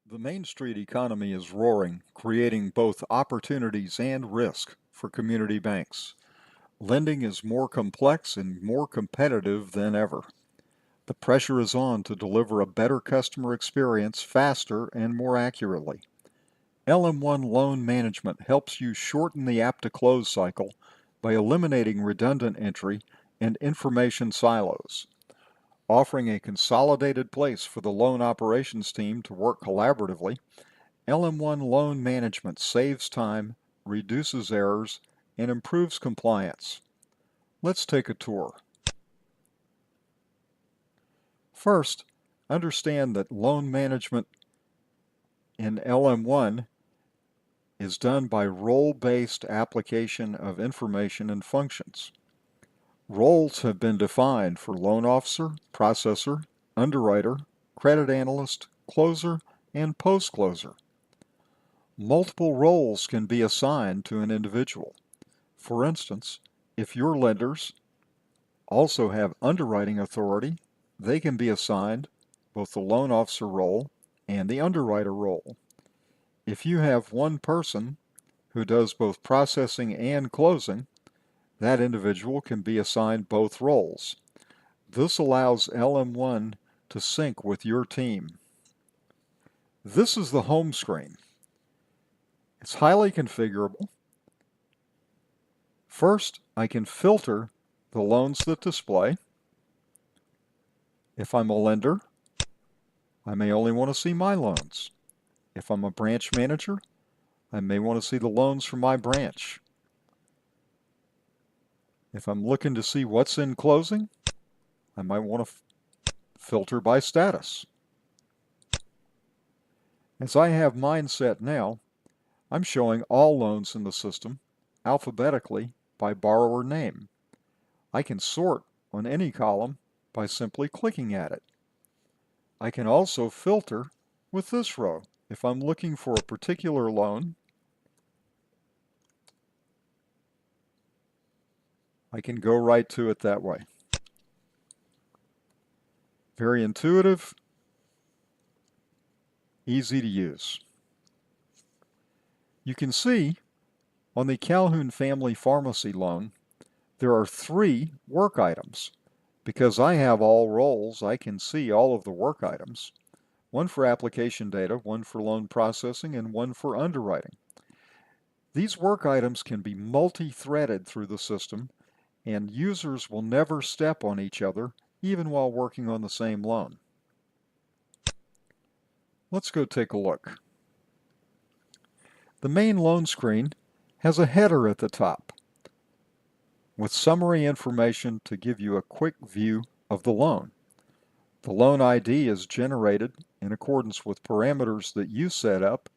The Main Street economy is roaring, creating both opportunities and risk for community banks. Lending is more complex and more competitive than ever. The pressure is on to deliver a better customer experience faster and more accurately. LM1 Loan Management helps you shorten the app-to-close cycle by eliminating redundant entry and information silos. Offering a consolidated place for the loan operations team to work collaboratively, LM1 Loan Management saves time, reduces errors, and improves compliance. Let's take a tour. First, understand that loan management in LM1 is done by role-based application of information and functions. Roles have been defined for loan officer, processor, underwriter, credit analyst, closer, and post-closer. Multiple roles can be assigned to an individual. For instance, if your lenders also have underwriting authority, they can be assigned both the loan officer role and the underwriter role. If you have one person who does both processing and closing, that individual can be assigned both roles. This allows LM1 to sync with your team. This is the home screen. It's highly configurable. First, I can filter the loans that display. If I'm a lender, I may only want to see my loans. If I'm a branch manager, I may want to see the loans from my branch. If I'm looking to see what's in closing, I might want to filter by status. As I have mine set now, I'm showing all loans in the system alphabetically by borrower name. I can sort on any column by simply clicking at it. I can also filter with this row. If I'm looking for a particular loan, I can go right to it that way. Very intuitive, easy to use. You can see on the Calhoun Family Pharmacy loan, there are 3 work items. Because I have all roles, I can see all of the work items. One for application data, one for loan processing, and one for underwriting. These work items can be multi-threaded through the system, and users will never step on each other, even while working on the same loan. Let's go take a look. The main loan screen has a header at the top with summary information to give you a quick view of the loan. The loan ID is generated in accordance with parameters that you set up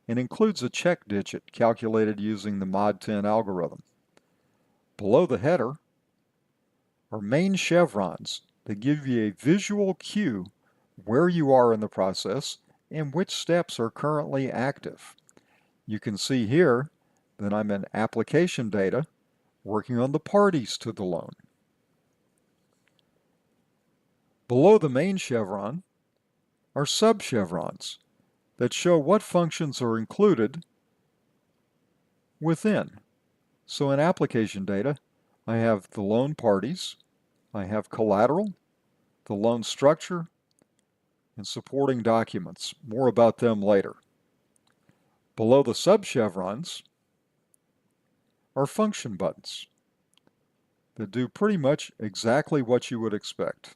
and includes a check digit calculated using the Mod 10 algorithm. Below the header are main chevrons that give you a visual cue where you are in the process and which steps are currently active. You can see here that I'm in application data working on the parties to the loan. Below the main chevron are sub-chevrons that show what functions are included within. So in application data, I have the loan parties, I have collateral, the loan structure, and supporting documents. More about them later. Below the sub-chevrons are function buttons that do pretty much exactly what you would expect.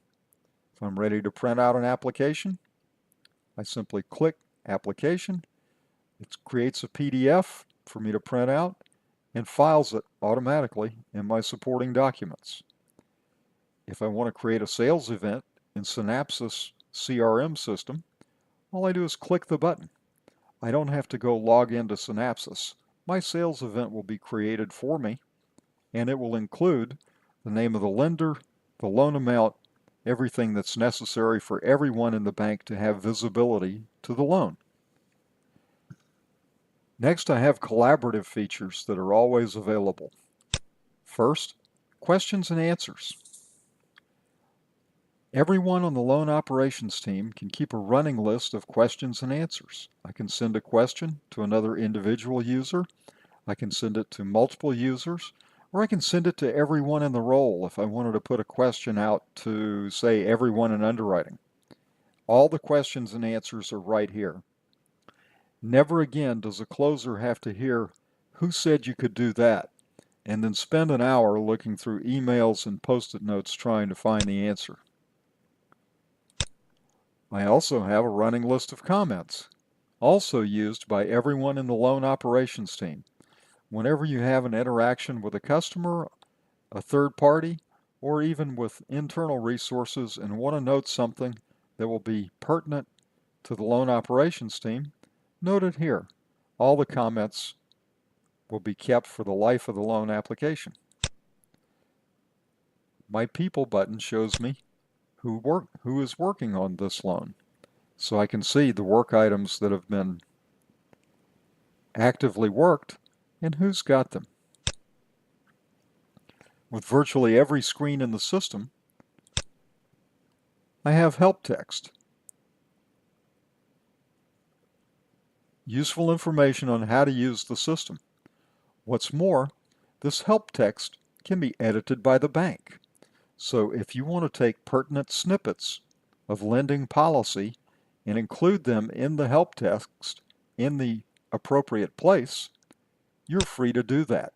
If I'm ready to print out an application, I simply click Application. It creates a PDF for me to print out and files it automatically in my supporting documents. If I want to create a sales event in Synapsys CRM system, all I do is click the button. I don't have to go log into Synapsys. My sales event will be created for me, and it will include the name of the lender, the loan amount, everything that's necessary for everyone in the bank to have visibility to the loan. Next, I have collaborative features that are always available. First, questions and answers. Everyone on the loan operations team can keep a running list of questions and answers. I can send a question to another individual user, I can send it to multiple users, or I can send it to everyone in the role if I wanted to put a question out to, say, everyone in underwriting. All the questions and answers are right here. Never again does a closer have to hear, "Who said you could do that?" and then spend an hour looking through emails and post-it notes trying to find the answer. I also have a running list of comments, also used by everyone in the loan operations team. Whenever you have an interaction with a customer, a third party, or even with internal resources and want to note something that will be pertinent to the loan operations team, note it here. All the comments will be kept for the life of the loan application. My People button shows me who is working on this loan, so I can see the work items that have been actively worked and who's got them. With virtually every screen in the system, I have help text. Useful information on how to use the system. What's more, this help text can be edited by the bank. So if you want to take pertinent snippets of lending policy and include them in the help text in the appropriate place, you're free to do that.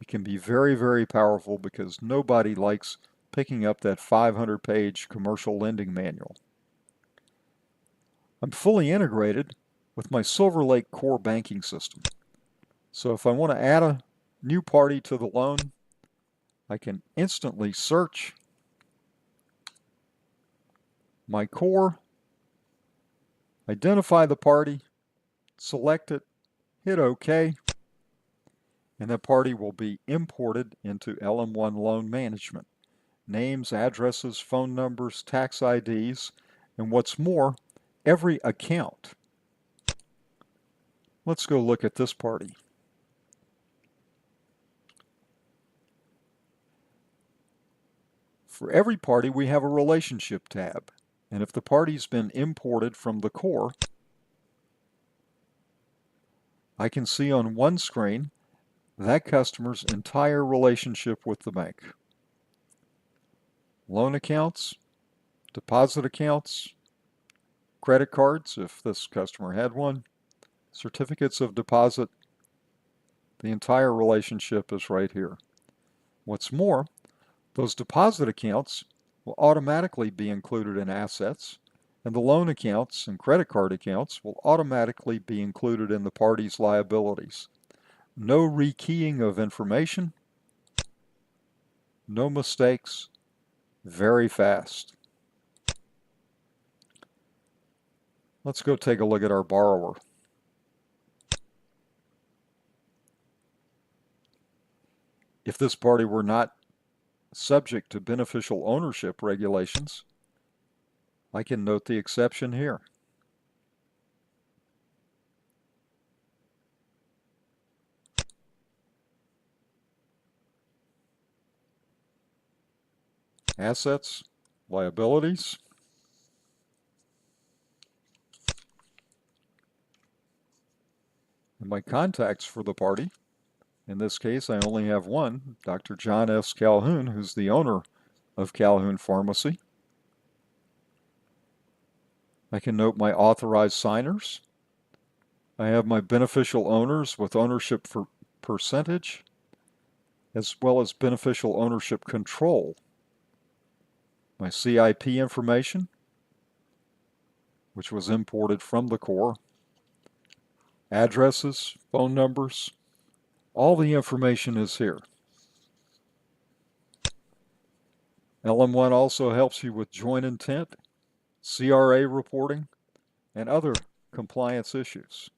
It can be very, very powerful because nobody likes picking up that 500-page commercial lending manual. I'm fully integrated with my Silver Lake core banking system. So if I want to add a new party to the loan, I can instantly search my core, identify the party, select it, hit OK, and that party will be imported into LM1 Loan Management. Names, addresses, phone numbers, tax IDs, and what's more, every account. Let's go look at this party. For every party, we have a relationship tab. And if the party's been imported from the core, I can see on one screen that customer's entire relationship with the bank. Loan accounts, deposit accounts, credit cards, if this customer had one, certificates of deposit. The entire relationship is right here. What's more, those deposit accounts will automatically be included in assets, and the loan accounts and credit card accounts will automatically be included in the party's liabilities. No rekeying of information, no mistakes, very fast. Let's go take a look at our borrower. If this party were not subject to beneficial ownership regulations, I can note the exception here. Assets, liabilities, and my contacts for the party. In this case, I only have one, Dr. John S. Calhoun, who's the owner of Calhoun Pharmacy. I can note my authorized signers. I have my beneficial owners with ownership for percentage, as well as beneficial ownership control. My CIP information, which was imported from the core, addresses, phone numbers, all the information is here. LM1 also helps you with joint intent, CRA reporting, and other compliance issues.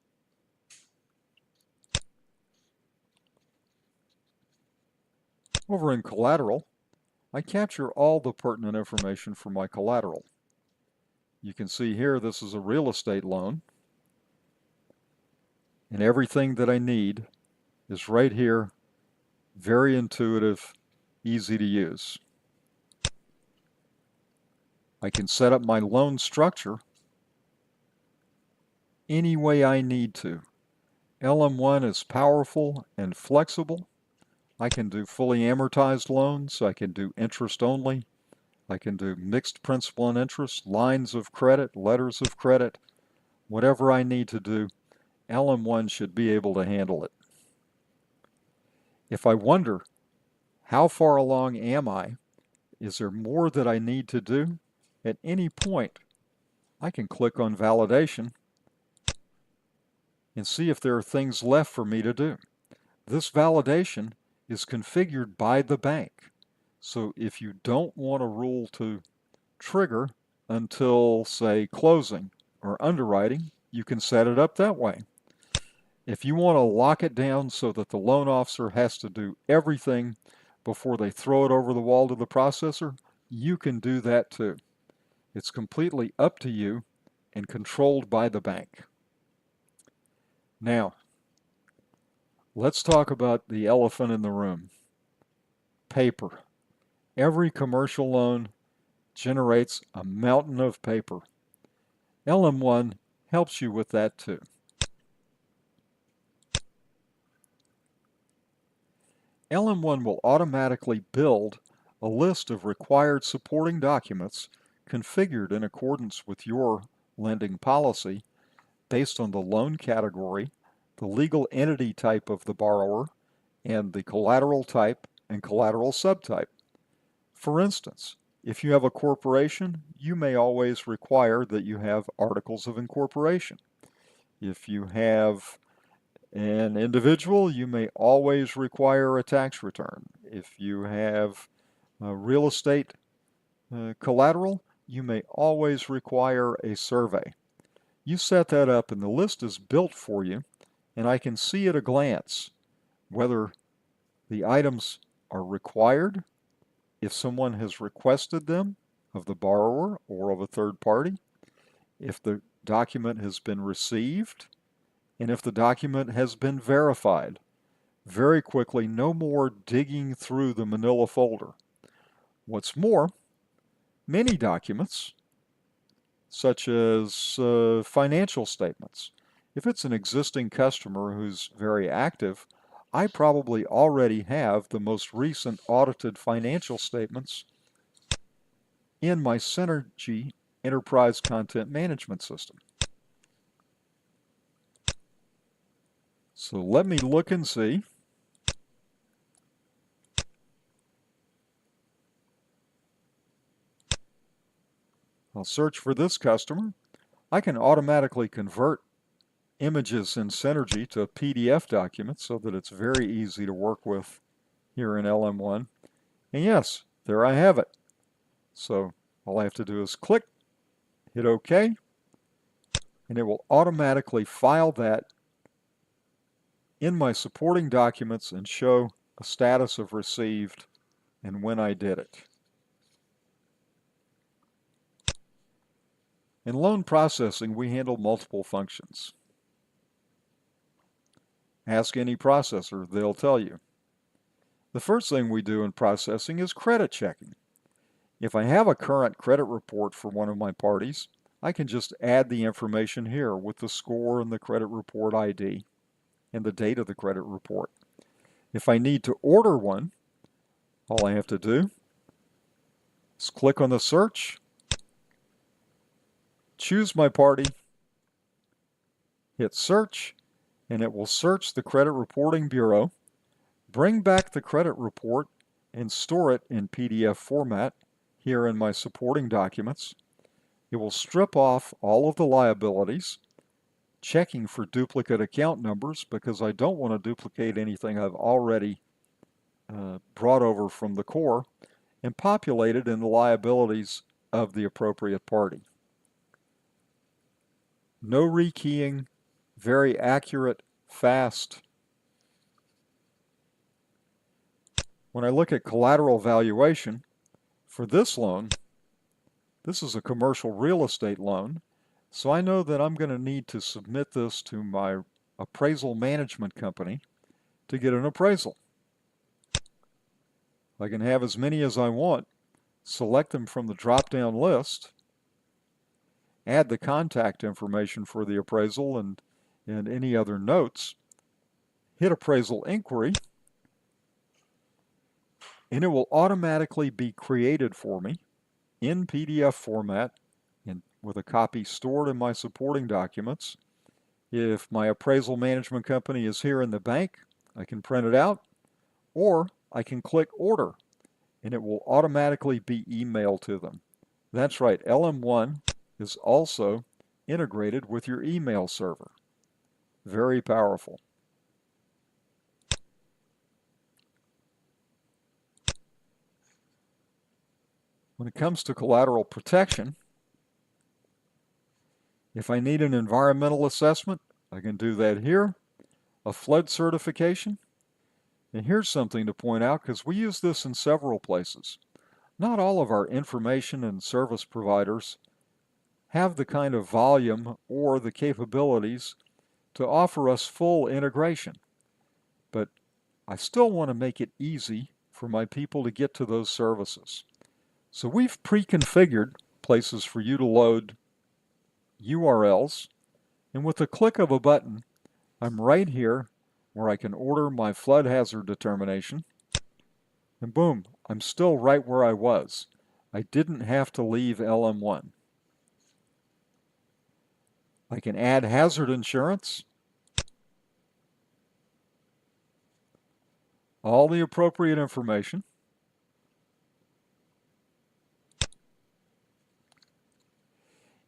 Over in collateral, I capture all the pertinent information for my collateral. You can see here this is a real estate loan, and everything that I need is right here, very intuitive, easy to use. I can set up my loan structure any way I need to. LM1 is powerful and flexible. I can do fully amortized loans. I can do interest only. I can do mixed principal and interest, lines of credit, letters of credit, whatever I need to do. LM1 should be able to handle it. If I wonder, how far along am I? Is there more that I need to do? At any point, I can click on validation and see if there are things left for me to do. This validation is configured by the bank. So if you don't want a rule to trigger until, say, closing or underwriting, you can set it up that way. If you want to lock it down so that the loan officer has to do everything before they throw it over the wall to the processor, you can do that too. It's completely up to you and controlled by the bank. Now, let's talk about the elephant in the room. Paper. Every commercial loan generates a mountain of paper. LM1 helps you with that too. LM1 will automatically build a list of required supporting documents configured in accordance with your lending policy based on the loan category, the legal entity type of the borrower, and the collateral type and collateral subtype. For instance, if you have a corporation, you may always require that you have articles of incorporation. If you have an individual, you may always require a tax return. If you have real estate collateral, you may always require a survey. You set that up and the list is built for you, and I can see at a glance whether the items are required, if someone has requested them of the borrower or of a third party, if the document has been received, and if the document has been verified. Very quickly, no more digging through the manila folder. What's more, many documents, such as financial statements, if it's an existing customer who's very active, I probably already have the most recent audited financial statements in my Synergy Enterprise Content Management System. So let me look and see. I'll search for this customer. I can automatically convert images in Synergy to PDF documents so that it's very easy to work with here in LM1. And yes, there I have it. So all I have to do is click, hit OK, and it will automatically file that in my supporting documents and show a status of received and when I did it. In loan processing, we handle multiple functions. Ask any processor, they'll tell you. The first thing we do in processing is credit checking. If I have a current credit report for one of my parties, I can just add the information here with the score and the credit report ID and the date of the credit report. If I need to order one, all I have to do is click on the search, choose my party, hit search, and it will search the Credit Reporting Bureau, bring back the credit report, and store it in PDF format here in my supporting documents. It will strip off all of the liabilities, checking for duplicate account numbers because I don't want to duplicate anything I've already brought over from the core, and populate it in the liabilities of the appropriate party. No rekeying, very accurate, fast. When I look at collateral valuation for this loan, this is a commercial real estate loan, so I know that I'm going to need to submit this to my appraisal management company to get an appraisal. I can have as many as I want, select them from the drop-down list, add the contact information for the appraisal and any other notes, hit appraisal inquiry, and it will automatically be created for me in PDF format and with a copy stored in my supporting documents. If my appraisal management company is here in the bank, I can print it out, or I can click order and it will automatically be emailed to them. That's right, LM1 is also integrated with your email server. Very powerful. When it comes to collateral protection, if I need an environmental assessment, I can do that here. A flood certification. And here's something to point out because we use this in several places. Not all of our information and service providers have the kind of volume or the capabilities to offer us full integration. But I still want to make it easy for my people to get to those services. So we've pre-configured places for you to load URLs, and with the click of a button, I'm right here where I can order my flood hazard determination, and boom, I'm still right where I was. I didn't have to leave LM1. I can add hazard insurance, all the appropriate information,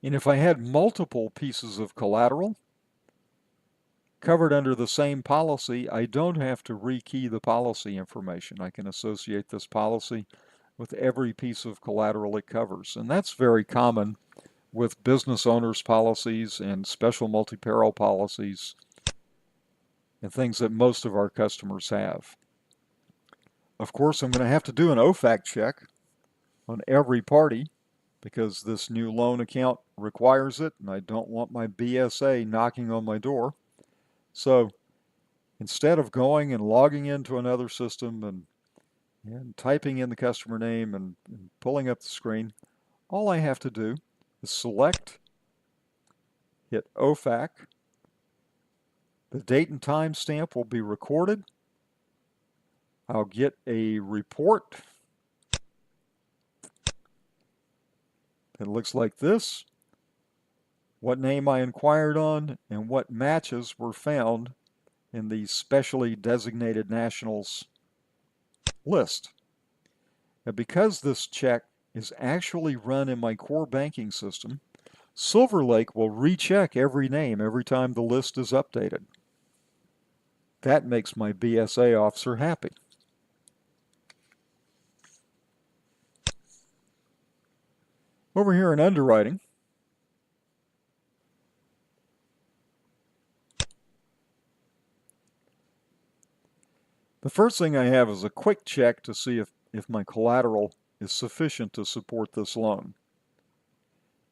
and if I had multiple pieces of collateral covered under the same policy, I don't have to rekey the policy information. I can associate this policy with every piece of collateral it covers. And that's very common with business owners' policies and special multi-peril policies and things that most of our customers have. Of course, I'm going to have to do an OFAC check on every party because this new loan account requires it, and I don't want my BSA knocking on my door. So instead of going and logging into another system and typing in the customer name and pulling up the screen, all I have to do is select, hit OFAC. The date and time stamp will be recorded. I'll get a report that looks like this, what name I inquired on, and what matches were found in the specially designated nationals list. And because this check is actually run in my core banking system, Silver Lake will recheck every name every time the list is updated. That makes my BSA officer happy. Over here in underwriting, the first thing I have is a quick check to see if my collateral is sufficient to support this loan.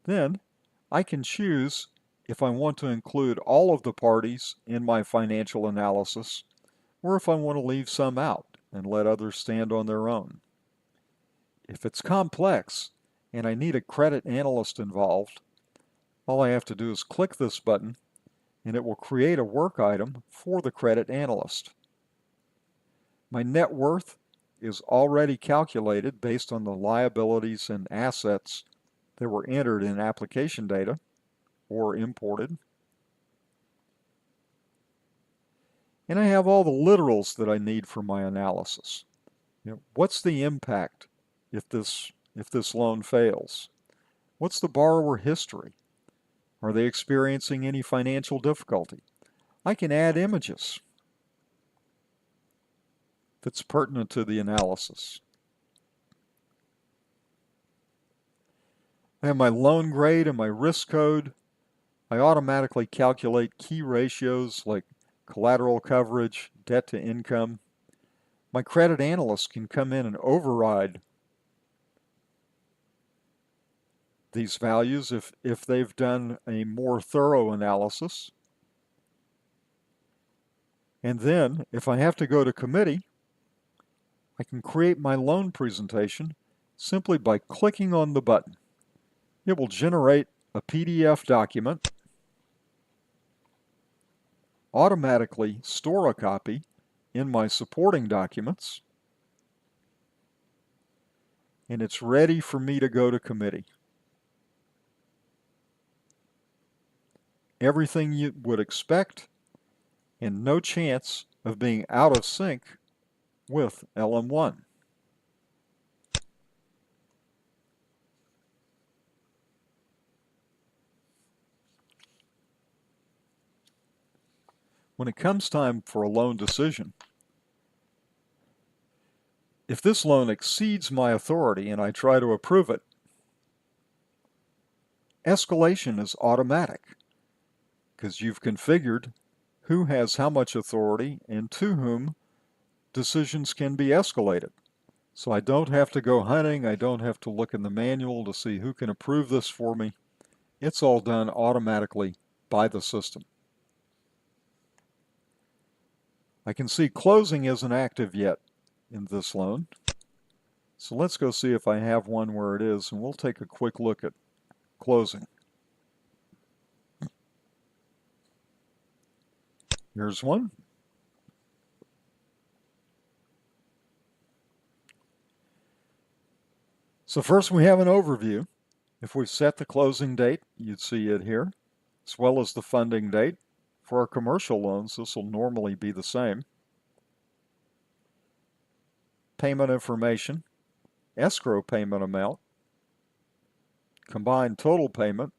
Then I can choose if I want to include all of the parties in my financial analysis or if I want to leave some out and let others stand on their own. If it's complex and I need a credit analyst involved, all I have to do is click this button and it will create a work item for the credit analyst. My net worth is already calculated based on the liabilities and assets that were entered in application data or imported. And I have all the literals that I need for my analysis. What's the impact if this loan fails? What's the borrower history? Are they experiencing any financial difficulty? I can add images that's pertinent to the analysis. I have my loan grade and my risk code. I automatically calculate key ratios like collateral coverage, debt to income. My credit analyst can come in and override these values if they've done a more thorough analysis. And then, if I have to go to committee, I can create my loan presentation simply by clicking on the button. It will generate a PDF document, automatically store a copy in my supporting documents, and it's ready for me to go to committee. Everything you would expect, and no chance of being out of sync with LM1. When it comes time for a loan decision, if this loan exceeds my authority and I try to approve it, escalation is automatic because you've configured who has how much authority and to whom decisions can be escalated. So I don't have to go hunting, I don't have to look in the manual to see who can approve this for me. It's all done automatically by the system. I can see closing isn't active yet in this loan. So let's go see if I have one where it is, and we'll take a quick look at closing. Here's one. So first we have an overview. If we set the closing date, you'd see it here, as well as the funding date. For our commercial loans, this will normally be the same. Payment information, escrow payment amount, combined total payment.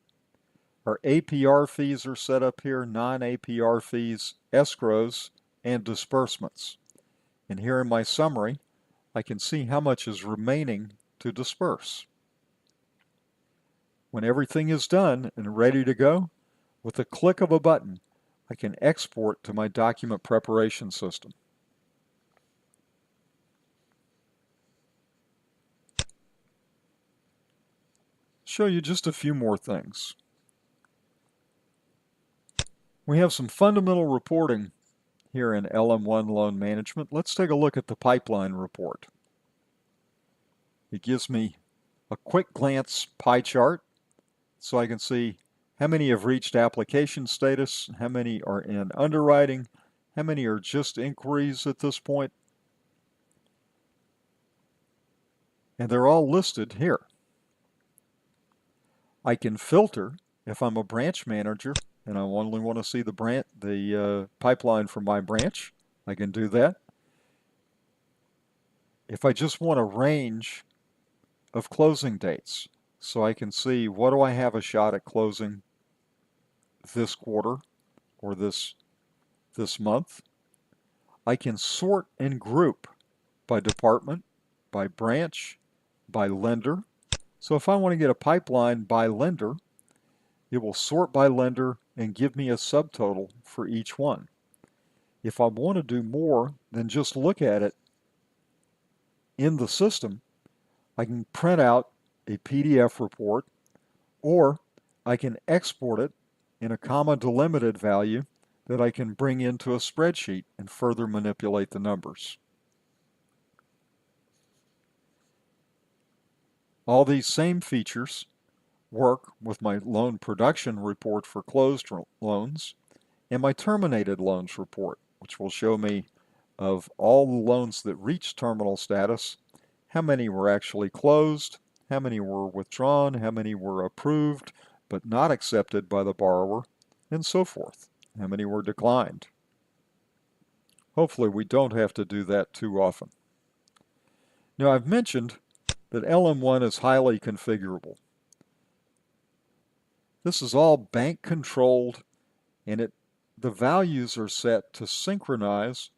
Our APR fees are set up here, non-APR fees, escrows, and disbursements. And here in my summary, I can see how much is remaining to disperse. When everything is done and ready to go, with a click of a button, I can export to my document preparation system. Show you just a few more things. We have some fundamental reporting here in LM1 Loan Management. Let's take a look at the pipeline report. It gives me a quick glance pie chart so I can see how many have reached application status, how many are in underwriting, how many are just inquiries at this point. And they're all listed here. I can filter if I'm a branch manager and I only want to see the pipeline for my branch. I can do that. If I just want a range of closing dates, so I can see what do I have a shot at closing this quarter or this month. I can sort and group by department, by branch, by lender. So if I want to get a pipeline by lender, it will sort by lender and give me a subtotal for each one. If I want to do more than just look at it in the system, I can print out a PDF report, or I can export it in a comma delimited value that I can bring into a spreadsheet and further manipulate the numbers. All these same features work with my loan production report for closed loans and my terminated loans report, which will show me of all the loans that reached terminal status, how many were actually closed, how many were withdrawn, how many were approved but not accepted by the borrower, and so forth. How many were declined. Hopefully we don't have to do that too often. Now I've mentioned that LM1 is highly configurable. This is all bank controlled, and the values are set to synchronize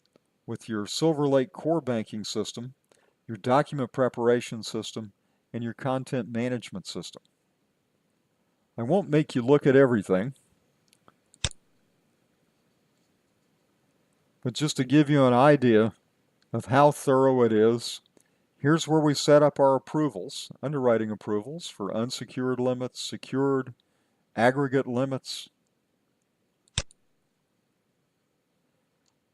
with your Silver Lake core banking system, your document preparation system, and your content management system. I won't make you look at everything, but just to give you an idea of how thorough it is, here's where we set up our approvals, underwriting approvals for unsecured limits, secured, aggregate limits.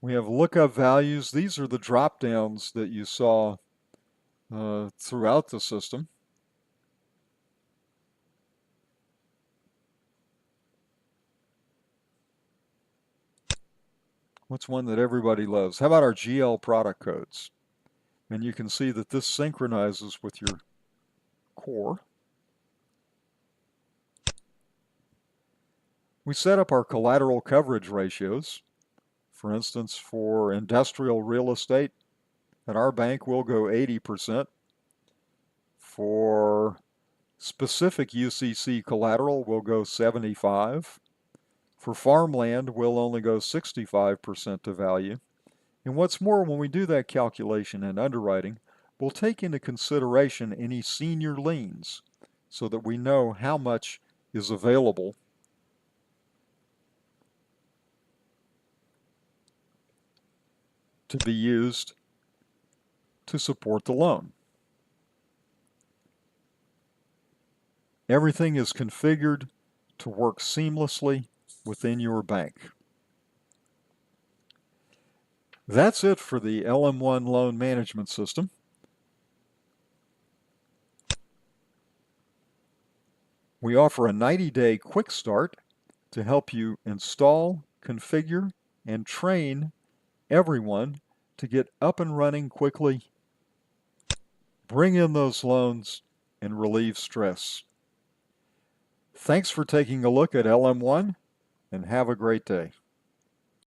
We have lookup values. These are the drop downs that you saw throughout the system. What's one that everybody loves? How about our GL product codes? And you can see that this synchronizes with your core. We set up our collateral coverage ratios. For instance, for industrial real estate, at our bank, we'll go 80%. For specific UCC collateral, we'll go 75. For farmland, we'll only go 65% to value. And what's more, when we do that calculation and underwriting, we'll take into consideration any senior liens so that we know how much is available to be used to support the loan. Everything is configured to work seamlessly within your bank. That's it for the LM1 Loan Management System. We offer a 90-day quick start to help you install, configure, and train everyone to get up and running quickly, bring in those loans, and relieve stress. Thanks for taking a look at LM1, and have a great day.